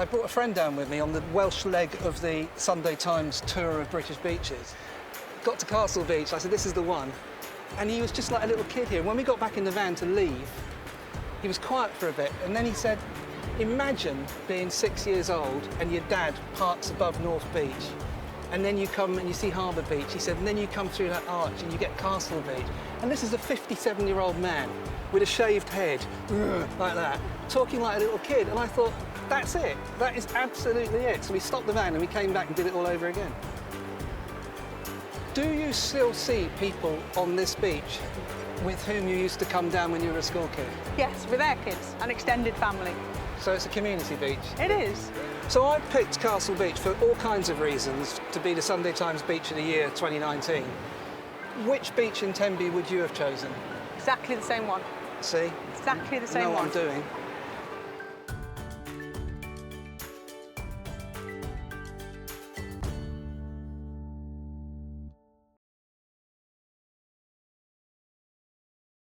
I brought a friend down with me on the Welsh leg of the Sunday Times tour of British beaches. Got to Castle Beach, I said, this is the one. And he was just like a little kid here. When we got back in the van to leave, he was quiet for a bit, and then he said, imagine being 6 years old and your dad parks above North Beach, and then you come and you see Harbour Beach. He said, and then you come through that arch and you get Castle Beach. And this is a 57-year-old man with a shaved head, like that, talking like a little kid. And I thought, that's it. That is absolutely it. So we stopped the van and we came back and did it all over again. Do you still see people on this beach with whom you used to come down when you were a school kid? Yes, with their kids and extended family. So it's a community beach? It is. So I picked Castle Beach for all kinds of reasons to be the Sunday Times Beach of the Year 2019. Which beach in Tenby would you have chosen? Exactly the same one. See? Exactly the same know one. what I'm doing.